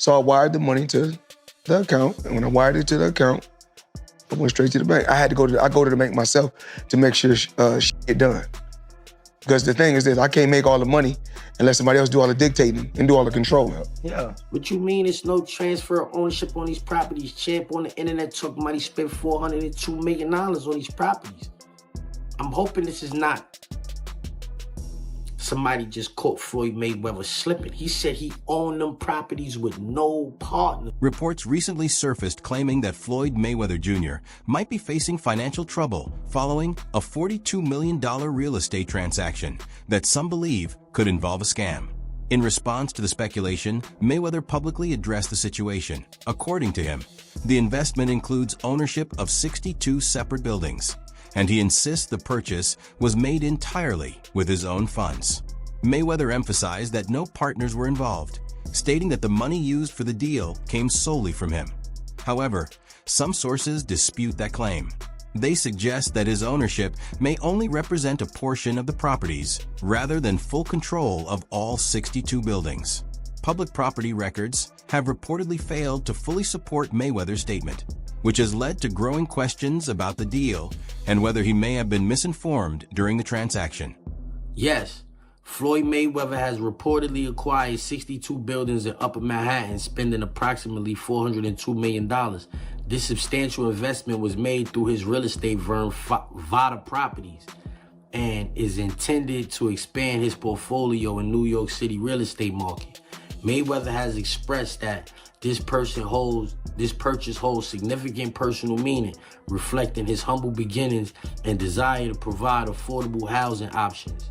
So I wired the money to the account, and when I wired it to the account, I went straight to the bank. I go to the bank myself to make sure shit get done. Because the thing is this, I can't make all the money unless somebody else do all the dictating and do all the controlling. Yeah. What you mean it's no transfer of ownership on these properties? Champ on the internet talking about he spent $402 million on these properties. I'm hoping this is not somebody just caught Floyd Mayweather slipping. He said he owned them properties with no partner. Reports recently surfaced claiming that Floyd Mayweather Jr. might be facing financial trouble following a $42 million real estate transaction that some believe could involve a scam. In response to the speculation, Mayweather publicly addressed the situation. According to him, the investment includes ownership of 62 separate buildings, and he insists the purchase was made entirely with his own funds. Mayweather emphasized that no partners were involved, stating that the money used for the deal came solely from him. However, some sources dispute that claim. They suggest that his ownership may only represent a portion of the properties rather than full control of all 62 buildings. Public property records have reportedly failed to fully support Mayweather's statement, which has led to growing questions about the deal and whether he may have been misinformed during the transaction. Yes, Floyd Mayweather has reportedly acquired 62 buildings in Upper Manhattan, spending approximately $402 million. This substantial investment was made through his real estate firm, Vada Properties, and is intended to expand his portfolio in New York City real estate market. Mayweather has expressed that this purchase holds significant personal meaning, reflecting his humble beginnings and desire to provide affordable housing options.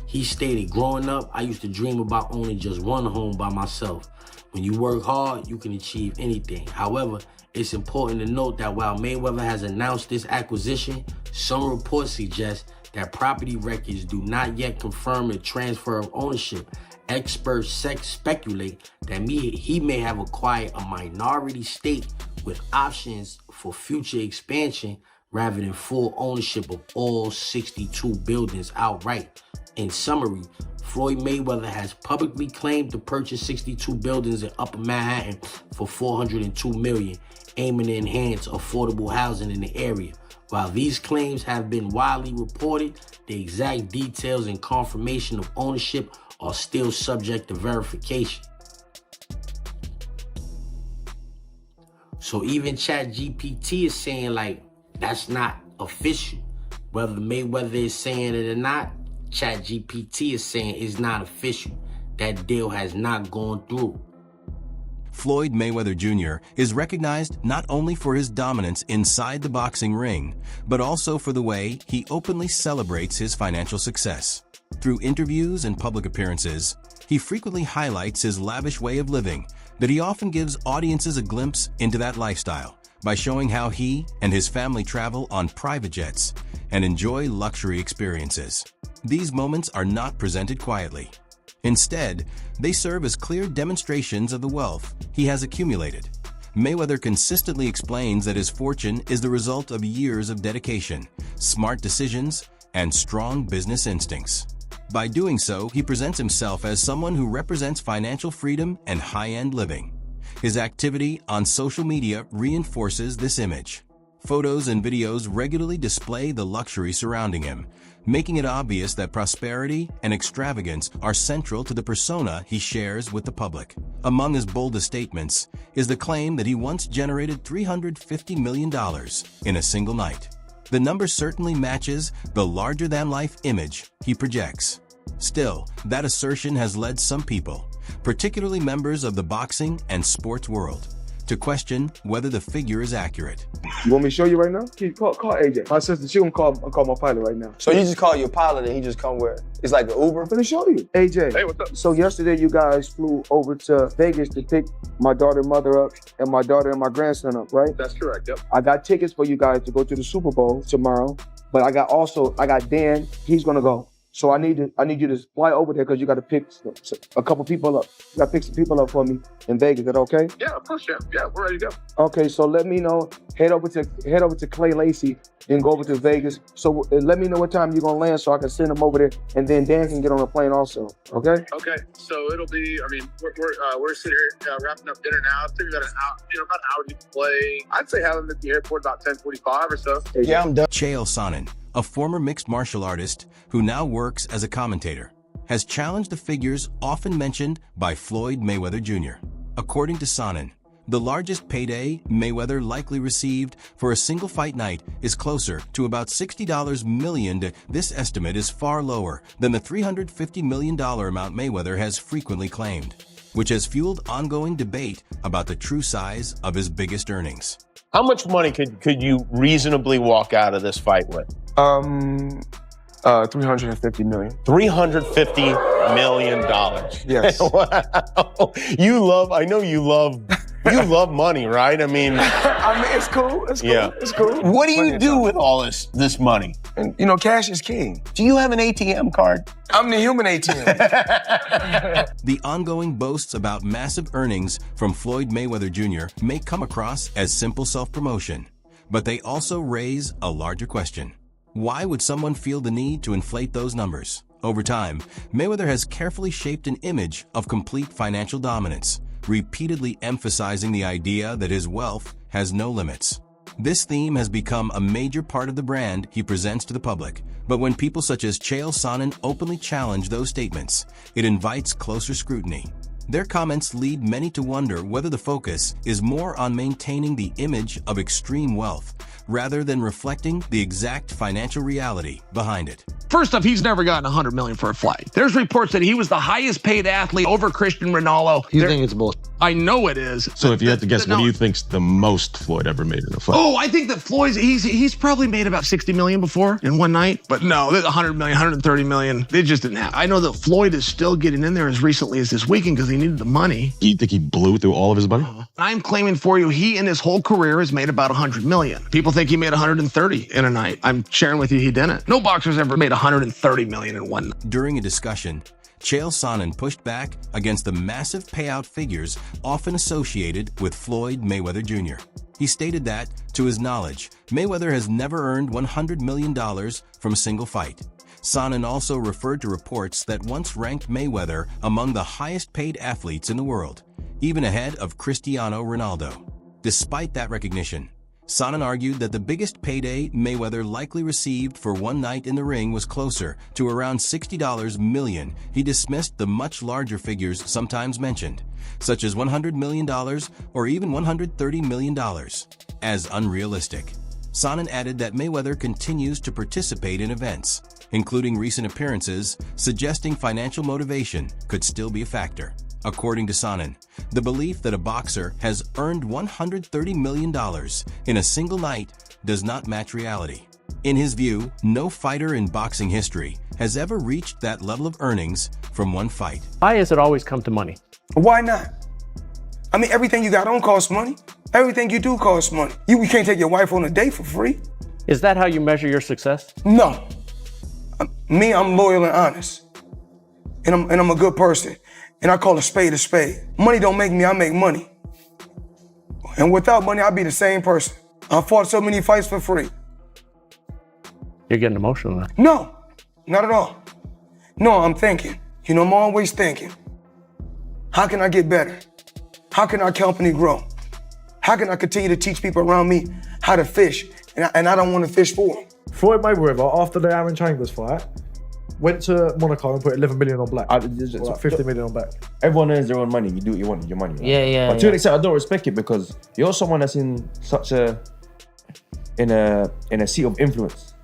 He stated, "Growing up, I used to dream about owning just one home by myself. When you work hard, you can achieve anything. However, it's important to note that while Mayweather has announced this acquisition, some reports suggest that property records do not yet confirm the transfer of ownership. Experts speculate that he may have acquired a minority stake with options for future expansion rather than full ownership of all 62 buildings outright." In summary, Floyd Mayweather has publicly claimed to purchase 62 buildings in Upper Manhattan for $402 million, aiming to enhance affordable housing in the area. While these claims have been widely reported, the exact details and confirmation of ownership are still subject to verification. So even ChatGPT is saying like that's not official. Whether Mayweather is saying it or not, ChatGPT is saying it's not official. That deal has not gone through. Floyd Mayweather Jr. is recognized not only for his dominance inside the boxing ring, but also for the way he openly celebrates his financial success. Through interviews and public appearances, he frequently highlights his lavish way of living that he often gives audiences a glimpse into that lifestyle by showing how he and his family travel on private jets and enjoy luxury experiences. These moments are not presented quietly. Instead, they serve as clear demonstrations of the wealth he has accumulated. Mayweather consistently explains that his fortune is the result of years of dedication, smart decisions, and strong business instincts. By doing so, he presents himself as someone who represents financial freedom and high-end living. His activity on social media reinforces this image. Photos and videos regularly display the luxury surrounding him, making it obvious that prosperity and extravagance are central to the persona he shares with the public. Among his boldest statements is the claim that he once generated $350 million in a single night. The number certainly matches the larger-than-life image he projects. Still, that assertion has led some people, particularly members of the boxing and sports world, to question whether the figure is accurate. You want me to show you right now? Call AJ. My sister, she gonna call my pilot right now. So you just call your pilot and he just come where? It's like an Uber? I'm gonna show you. AJ. Hey, what's up? So yesterday you guys flew over to Vegas to pick my daughter and mother up and my daughter and my grandson up, right? That's correct, yep. I got tickets for you guys to go to the Super Bowl tomorrow, but I got Dan, he's gonna go. So I need you to fly over there because you got to pick a couple people up. You got to pick some people up for me in Vegas. Is that okay? Yeah, of course, champ. Yeah, we're ready to go. Okay, so let me know. Head over to Clay Lacey and go over to Vegas. So let me know what time you're gonna land so I can send them over there, and then Dan can get on the plane also. Okay? Okay, so it'll be. I mean, we're sitting here wrapping up dinner now. It's about an hour. About an hour to play. I'd say have them at the airport about 10:45 or so. Yeah, I'm done. Chael Sonnen, a former mixed martial artist who now works as a commentator, has challenged the figures often mentioned by Floyd Mayweather Jr. According to Sonnen, the largest payday Mayweather likely received for a single fight night is closer to about $60 million. This estimate is far lower than the $350 million amount Mayweather has frequently claimed, which has fueled ongoing debate about the true size of his biggest earnings. How much money could you reasonably walk out of this fight with? 350 million. $350 million. Yes. Wow. I know you love money, right? I mean, it's cool. It's cool. Yeah. It's cool. What do you do with all this money? And, cash is king. Do you have an ATM card? I'm the human ATM. The ongoing boasts about massive earnings from Floyd Mayweather Jr. may come across as simple self-promotion, but they also raise a larger question. Why would someone feel the need to inflate those numbers? Over time, Mayweather has carefully shaped an image of complete financial dominance, repeatedly emphasizing the idea that his wealth has no limits. This theme has become a major part of the brand he presents to the public, but when people such as Chael Sonnen openly challenge those statements, it invites closer scrutiny. Their comments lead many to wonder whether the focus is more on maintaining the image of extreme wealth rather than reflecting the exact financial reality behind it. First off, he's never gotten $100 million for a fight. There's reports that he was the highest paid athlete over Christian Ronaldo. You think it's bullshit? I know it is. So if you had to guess, what do you think's the most Floyd ever made in a fight? Oh, I think that Floyd's, he's probably made about 60 million before in one night. But no, 100 million, 130 million, they just didn't have. I know that Floyd is still getting in there as recently as this weekend because he needed the money. You think he blew through all of his money? I'm claiming for you, he in his whole career has made about 100 million. People think he made 130 in a night. I'm sharing with you, he didn't. No boxer's ever made 130 million in one night. During a discussion, Chael Sonnen pushed back against the massive payout figures often associated with Floyd Mayweather Jr. He stated that, to his knowledge, Mayweather has never earned $100 million from a single fight. Sonnen also referred to reports that once ranked Mayweather among the highest-paid athletes in the world, even ahead of Cristiano Ronaldo. Despite that recognition, Sonnen argued that the biggest payday Mayweather likely received for one night in the ring was closer to around $60 million. He dismissed the much larger figures sometimes mentioned, such as $100 million or even $130 million, as unrealistic. Sonnen added that Mayweather continues to participate in events, including recent appearances, suggesting financial motivation could still be a factor. According to Sonnen, the belief that a boxer has earned $130 million in a single night does not match reality. In his view, no fighter in boxing history has ever reached that level of earnings from one fight. Why does it always come to money? Why not? I mean, everything you got on costs money. Everything you do costs money. You can't take your wife on a date for free. Is that how you measure your success? No. I'm loyal and honest. And I'm a good person. And I call a spade a spade. Money don't make me, I make money. And without money, I'd be the same person. I fought so many fights for free. You're getting emotional now. No, not at all. No, I'm thinking. I'm always thinking. How can I get better? How can our company grow? How can I continue to teach people around me how to fish? And I don't want to fish for them. Floyd Mayweather, after the Aaron Chambers fight, went to Monaco and put 11 million on black. 50 million on black. Everyone earns their own money. You do what you want with your money. Right? Yeah. But to an extent, I don't respect it because you're someone that's in such a seat of influence.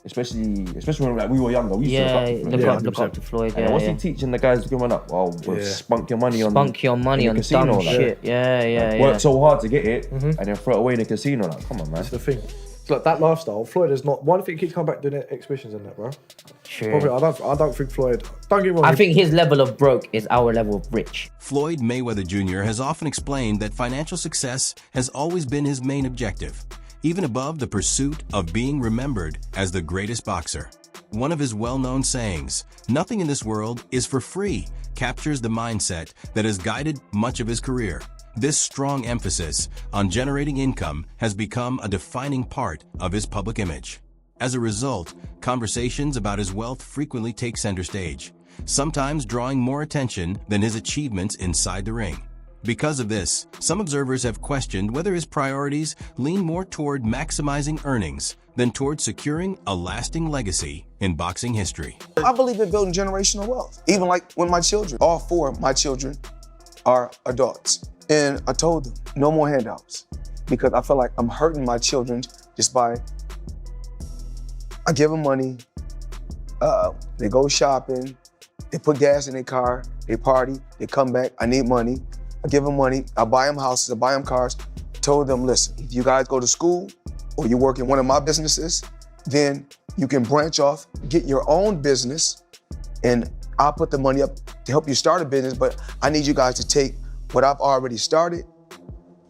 Especially when we were younger. We used to look up to Floyd. And what's he teaching the guys growing up? We'll spunk your money on dumb shit. Work so hard to get it and then throw it away in the casino. Like, come on, man. That's the thing. It's like that lifestyle. Floyd is not. Why do you think he come back doing exhibitions and that, bro? Sure. Probably, I don't think Floyd. Don't get me wrong. I think his level of broke is our level of rich. Floyd Mayweather Jr. has often explained that financial success has always been his main objective, even above the pursuit of being remembered as the greatest boxer. One of his well-known sayings, "Nothing in this world is for free," captures the mindset that has guided much of his career. This strong emphasis on generating income has become a defining part of his public image. As a result, conversations about his wealth frequently take center stage, sometimes drawing more attention than his achievements inside the ring. Because of this, some observers have questioned whether his priorities lean more toward maximizing earnings than toward securing a lasting legacy in boxing history. I believe in building generational wealth. Even like when my children, all 4 of my children are adults. And I told them, no more handouts. Because I feel like I'm hurting my children just by, I give them money, they go shopping, they put gas in their car, they party, they come back, I need money. I give them money, I buy them houses, I buy them cars. Told them, listen, if you guys go to school or you work in one of my businesses, then you can branch off, get your own business, and I'll put the money up to help you start a business, but I need you guys to take what I've already started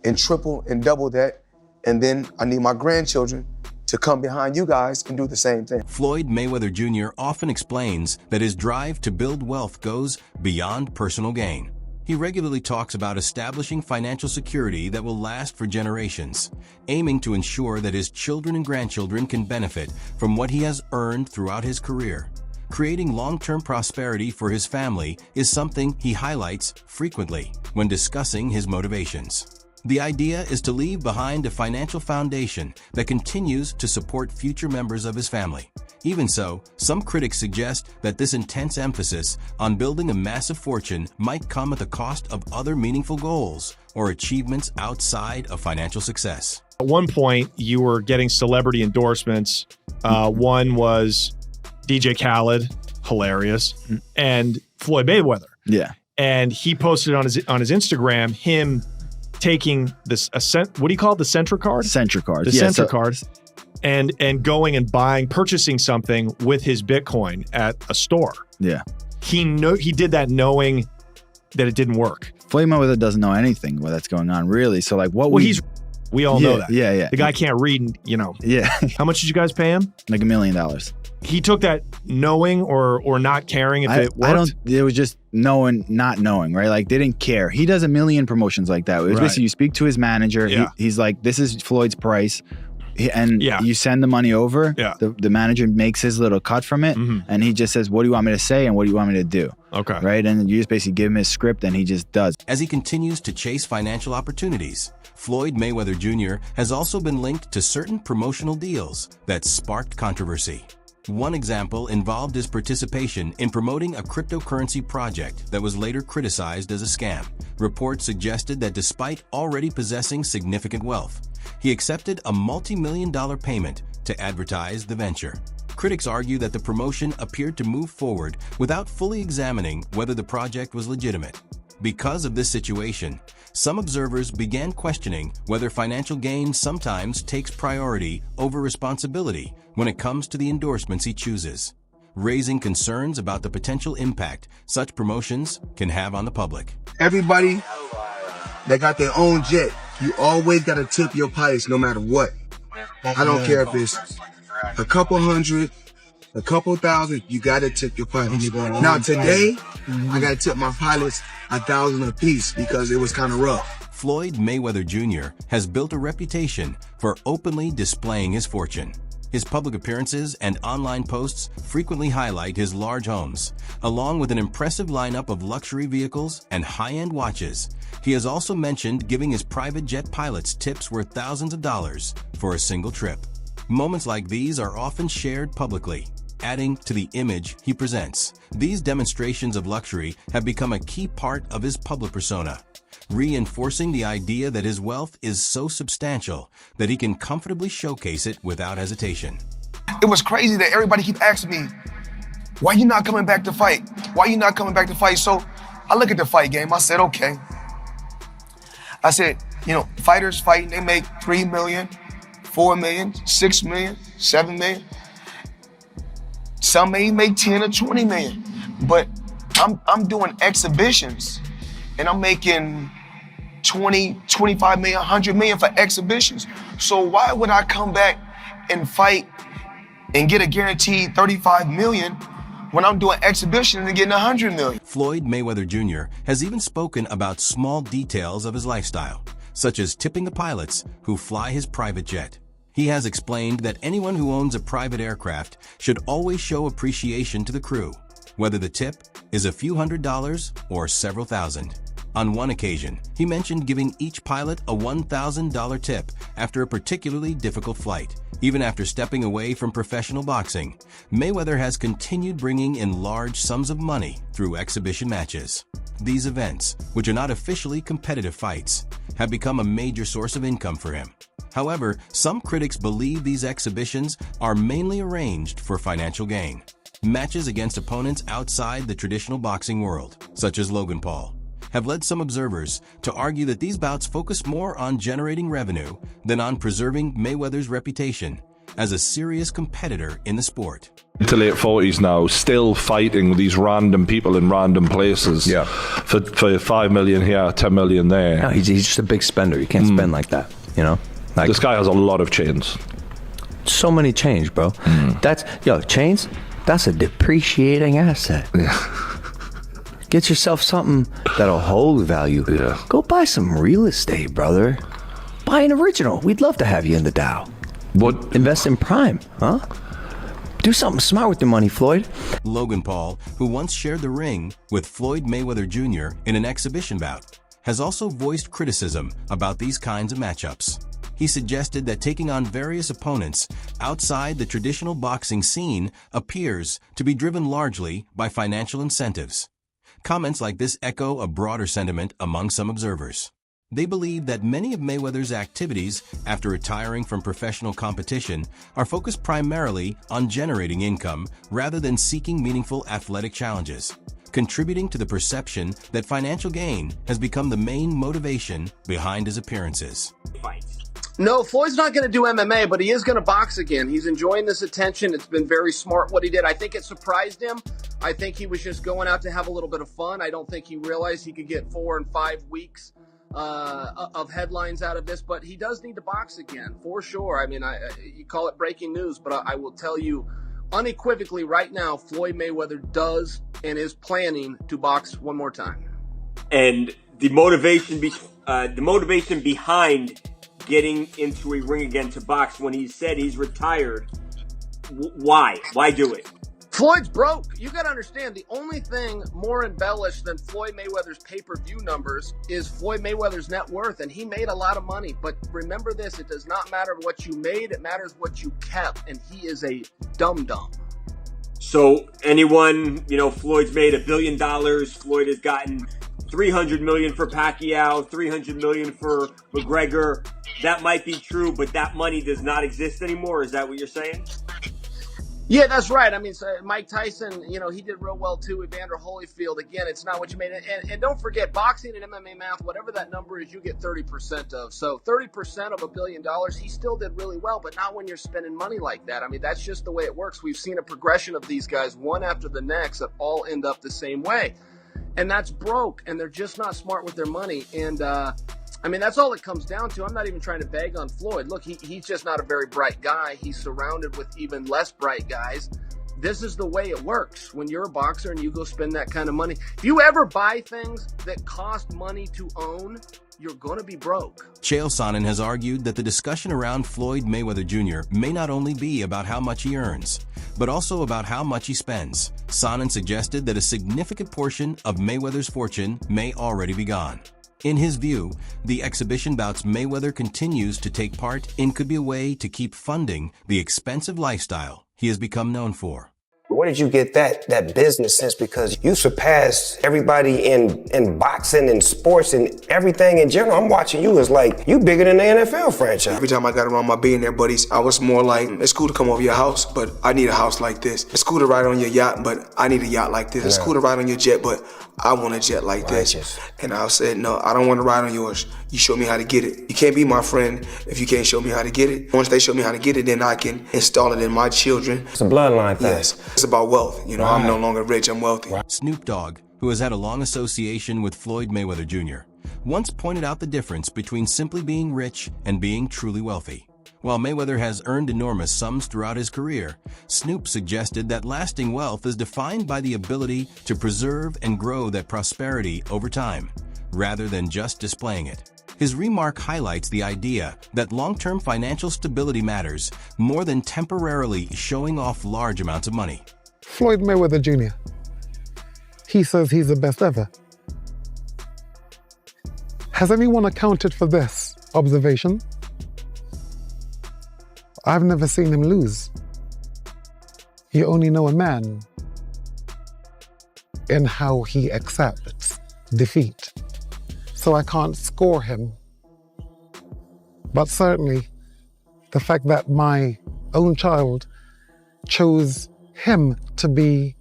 and triple and double that, and then I need my grandchildren to come behind you guys and do the same thing. Floyd Mayweather Jr. often explains that his drive to build wealth goes beyond personal gain. He regularly talks about establishing financial security that will last for generations, aiming to ensure that his children and grandchildren can benefit from what he has earned throughout his career. Creating long-term prosperity for his family is something he highlights frequently when discussing his motivations. The idea is to leave behind a financial foundation that continues to support future members of his family. Even so, some critics suggest that this intense emphasis on building a massive fortune might come at the cost of other meaningful goals or achievements outside of financial success. At one point, you were getting celebrity endorsements. One was DJ Khaled, hilarious, and Floyd Mayweather. Yeah. And he posted on his Instagram him taking this what do you call it? The Centra card? Centra card. The Centra card. And going and purchasing something with his Bitcoin at a store. Yeah. He did that knowing that it didn't work. Floyd Mayweather doesn't know anything that's going on, really. So like what we all know that. Yeah. The guy can't read, Yeah. How much did you guys pay him? Like $1 million. He took that knowing or not caring if it worked? It was just knowing, not knowing, right? Like they didn't care. He does a million promotions like that. It was basically you speak to his manager. Yeah. He's like, this is Floyd's price. And you send the money over. Yeah. The manager makes his little cut from it. And he just says, what do you want me to say? And what do you want me to do? Okay. Right. And you just basically give him his script and he just does. As he continues to chase financial opportunities, Floyd Mayweather Jr. has also been linked to certain promotional deals that sparked controversy. One example involved his participation in promoting a cryptocurrency project that was later criticized as a scam. Reports suggested that despite already possessing significant wealth, he accepted a multi-million-dollar payment to advertise the venture. Critics argue that the promotion appeared to move forward without fully examining whether the project was legitimate. Because of this situation, some observers began questioning whether financial gain sometimes takes priority over responsibility when it comes to the endorsements he chooses, raising concerns about the potential impact such promotions can have on the public. Everybody that got their own jet, you always got to tip your pilots no matter what. I don't care if it's a couple hundred, a couple thousand, you got to tip your pilots. Now today, I got to tip my pilots 1,000 a piece because it was kind of rough. Floyd Mayweather Jr. has built a reputation for openly displaying his fortune. His public appearances and online posts frequently highlight his large homes, along with an impressive lineup of luxury vehicles and high-end watches. He has also mentioned giving his private jet pilots tips worth thousands of dollars for a single trip. Moments like these are often shared publicly, adding to the image he presents. These demonstrations of luxury have become a key part of his public persona, reinforcing the idea that his wealth is so substantial that he can comfortably showcase it without hesitation. It was crazy that everybody keep asking me, why you not coming back to fight? Why you not coming back to fight? So I look at the fight game, I said, okay. I said, fighters fighting, they make 3 million, 4 million, 6 million, 7 million. Some may make 10 or 20 million, but I'm doing exhibitions and I'm making 20, 25 million, 100 million for exhibitions. So why would I come back and fight and get a guaranteed 35 million when I'm doing exhibitions and getting 100 million. Floyd Mayweather Jr. has even spoken about small details of his lifestyle, such as tipping the pilots who fly his private jet. He has explained that anyone who owns a private aircraft should always show appreciation to the crew, whether the tip is a few $100s or several thousand. On one occasion, he mentioned giving each pilot a $1,000 tip after a particularly difficult flight. Even after stepping away from professional boxing, Mayweather has continued bringing in large sums of money through exhibition matches. These events, which are not officially competitive fights, have become a major source of income for him. However, some critics believe these exhibitions are mainly arranged for financial gain. Matches against opponents outside the traditional boxing world, such as Logan Paul, have led some observers to argue that these bouts focus more on generating revenue than on preserving Mayweather's reputation as a serious competitor in the sport. Into late 40s now, still fighting with these random people in random places. Yeah. For 5 million here, 10 million there. No, he's just a big spender. You can't spend like that, you know? Like, this guy has a lot of chains. So many chains, bro. Chains, that's a depreciating asset. Yeah. Get yourself something that'll hold value. Yeah. Go buy some real estate, brother. Buy an original. We'd love to have you in the Dow. What? Invest in Prime, huh? Do something smart with the money, Floyd. Logan Paul, who once shared the ring with Floyd Mayweather Jr. in an exhibition bout, has also voiced criticism about these kinds of matchups. He suggested that taking on various opponents outside the traditional boxing scene appears to be driven largely by financial incentives. Comments like this echo a broader sentiment among some observers. They believe that many of Mayweather's activities after retiring from professional competition are focused primarily on generating income rather than seeking meaningful athletic challenges, contributing to the perception that financial gain has become the main motivation behind his appearances. No, Floyd's not going to do MMA, but he is going to box again. He's enjoying this attention. It's been very smart what he did. I think it surprised him. I think he was just going out to have a little bit of fun. I don't think he realized he could get 4 and 5 weeks of headlines out of this, but he does need to box again, for sure. I mean, you call it breaking news, but I will tell you unequivocally right now, Floyd Mayweather does and is planning to box one more time. And the motivation behind getting into a ring again to box when he said he's retired, why do it? Floyd's broke. You got to understand, the only thing more embellished than Floyd Mayweather's pay-per-view numbers is Floyd Mayweather's net worth, and he made a lot of money. But remember this, it does not matter what you made, it matters what you kept, and he is a dum-dum. So anyone, Floyd's made $1 billion. Floyd has gotten $300 million for Pacquiao, $300 million for McGregor. That might be true, but that money does not exist anymore. Is that what you're saying? Yeah, that's right. I mean, so Mike Tyson, he did real well too. Evander Holyfield, again, it's not what you made. And don't forget, boxing and MMA math, whatever that number is, you get 30% of. So 30% of $1 billion, he still did really well, but not when you're spending money like that. I mean, that's just the way it works. We've seen a progression of these guys, one after the next, that all end up the same way. And that's broke, and they're just not smart with their money. And, that's all it comes down to. I'm not even trying to bag on Floyd. Look, he's just not a very bright guy. He's surrounded with even less bright guys. This is the way it works when you're a boxer and you go spend that kind of money. If you ever buy things that cost money to own, you're going to be broke. Chael Sonnen has argued that the discussion around Floyd Mayweather Jr. may not only be about how much he earns, but also about how much he spends. Sonnen suggested that a significant portion of Mayweather's fortune may already be gone. In his view, the exhibition bouts Mayweather continues to take part in could be a way to keep funding the expensive lifestyle he has become known for. Where did you get that business sense? Because you surpassed everybody in boxing and sports and everything in general. I'm watching you as like, you bigger than the NFL franchise. Every time I got around my billionaire buddies, I was more like, it's cool to come over your house, but I need a house like this. It's cool to ride on your yacht, but I need a yacht like this. It's cool to ride on your jet, but I want a jet like this. And I said, no, I don't want to ride on yours. You show me how to get it. You can't be my friend if you can't show me how to get it. Once they show me how to get it, then I can install it in my children. It's a bloodline thing. Yes. It's about wealth. I'm no longer rich, I'm wealthy. Snoop Dogg, who has had a long association with Floyd Mayweather Jr., once pointed out the difference between simply being rich and being truly wealthy. While Mayweather has earned enormous sums throughout his career, Snoop suggested that lasting wealth is defined by the ability to preserve and grow that prosperity over time, rather than just displaying it. His remark highlights the idea that long-term financial stability matters more than temporarily showing off large amounts of money. Floyd Mayweather Jr. He says he's the best ever. Has anyone accounted for this observation? I've never seen him lose. You only know a man in how he accepts defeat. So I can't score him. But certainly, the fact that my own child chose him to be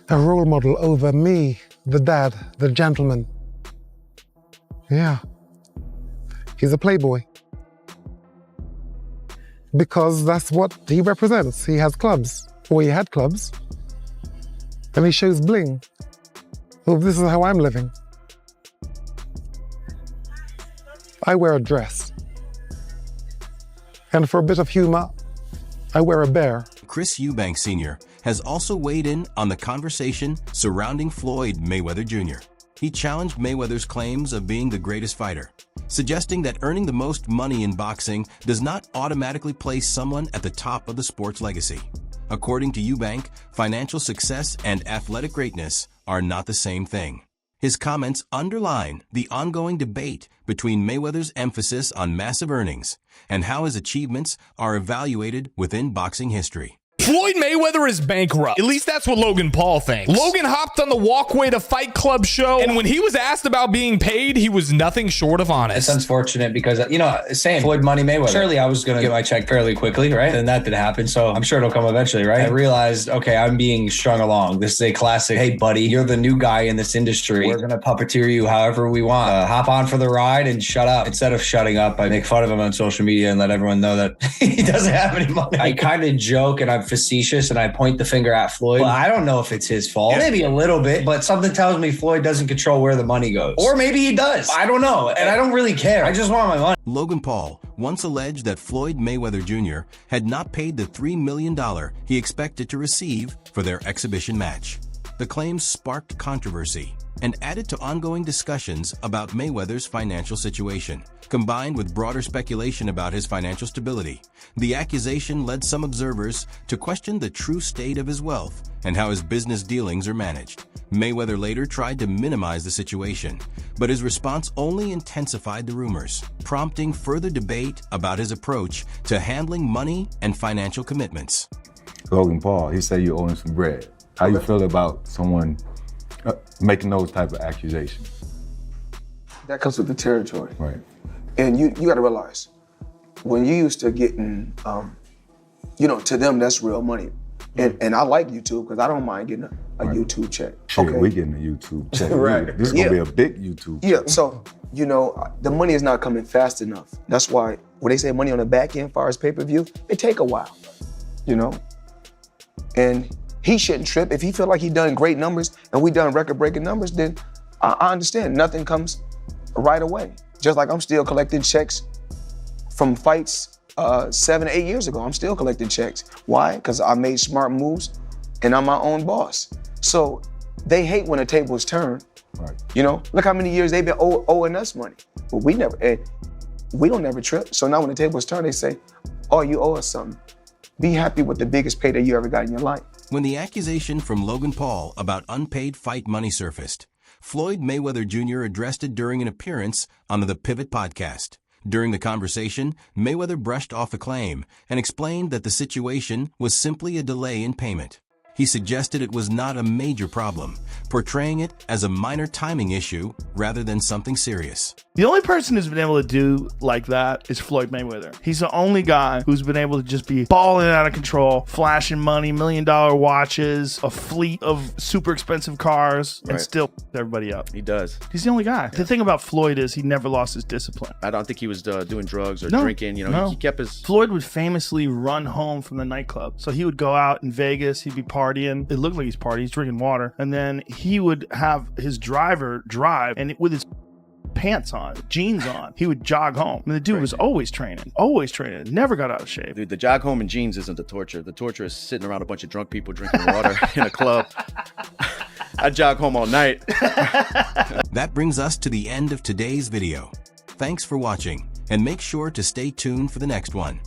a role model over me, the dad, the gentleman. Yeah, he's a playboy. Because that's what he represents. He has clubs, or he had clubs, and he shows bling. Well, this is how I'm living. I wear a dress. And for a bit of humor, I wear a bear. Chris Eubank Sr. has also weighed in on the conversation surrounding Floyd Mayweather Jr. He challenged Mayweather's claims of being the greatest fighter, suggesting that earning the most money in boxing does not automatically place someone at the top of the sport's legacy. According to Eubank, financial success and athletic greatness are not the same thing. His comments underline the ongoing debate between Mayweather's emphasis on massive earnings and how his achievements are evaluated within boxing history. Floyd Mayweather is bankrupt. At least that's what Logan Paul thinks. Logan hopped on the Walkway to Fight Club show, and when he was asked about being paid, he was nothing short of honest. It's unfortunate because, same Floyd Money Mayweather. Surely I was going to get my check fairly quickly, right? And that did happen, so I'm sure it'll come eventually, right? I realized, okay, I'm being strung along. This is a classic, hey, buddy, you're the new guy in this industry. We're going to puppeteer you however we want. Hop on for the ride and shut up. Instead of shutting up, I make fun of him on social media and let everyone know that he doesn't have any money. I kind of joke and I'm facetious and I point the finger at Floyd. Well, I don't know if it's his fault. Maybe a little bit, but something tells me Floyd doesn't control where the money goes. Or maybe he does. I don't know. And I don't really care. I just want my money. Logan Paul once alleged that Floyd Mayweather Jr. had not paid the $3 million he expected to receive for their exhibition match. The claims sparked controversy and added to ongoing discussions about Mayweather's financial situation. Combined with broader speculation about his financial stability, the accusation led some observers to question the true state of his wealth and how his business dealings are managed. Mayweather later tried to minimize the situation, but his response only intensified the rumors, prompting further debate about his approach to handling money and financial commitments. Logan Paul, he said you owe him some bread. How you feel about someone making those type of accusations? That comes with the territory. Right. And you got to realize, when you used to getting, to them, that's real money. And I like YouTube because I don't mind getting a YouTube check. Shit, we getting a YouTube check. Right. This is going to be a big YouTube check. Yeah, so, the money is not coming fast enough. That's why when they say money on the back end, as far as pay-per-view, it take a while, And he shouldn't trip. If he feel like he done great numbers and we done record-breaking numbers, then I understand. Nothing comes right away. Just like I'm still collecting checks from fights 7 or 8 years ago. I'm still collecting checks. Why? Because I made smart moves and I'm my own boss. So they hate when the tables turn. Right. Look how many years they've been owing us money. But we don't never trip. So now when the tables turn, they say, oh, you owe us something. Be happy with the biggest payday you ever got in your life. When the accusation from Logan Paul about unpaid fight money surfaced, Floyd Mayweather Jr. addressed it during an appearance on the Pivot podcast. During the conversation, Mayweather brushed off the claim and explained that the situation was simply a delay in payment. He suggested it was not a major problem, portraying it as a minor timing issue rather than something serious. The only person who's been able to do like that is Floyd Mayweather. He's the only guy who's been able to just be balling out of control, flashing money, $1 million watches, a fleet of super expensive cars, and still everybody up. He does. He's the only guy. Yeah. The thing about Floyd is he never lost his discipline. I don't think he was doing drugs or drinking. He kept his... Floyd would famously run home from the nightclub. So he would go out in Vegas, he'd be partying. It looked like he's partying, he's drinking water. And then he would have his driver drive, and with his pants on, jeans on. He would jog home. I mean, the dude was always training, never got out of shape. Dude, the jog home in jeans isn't the torture. The torture is sitting around a bunch of drunk people drinking water in a club. I jog home all night. That brings us to the end of today's video. Thanks for watching, and make sure to stay tuned for the next one.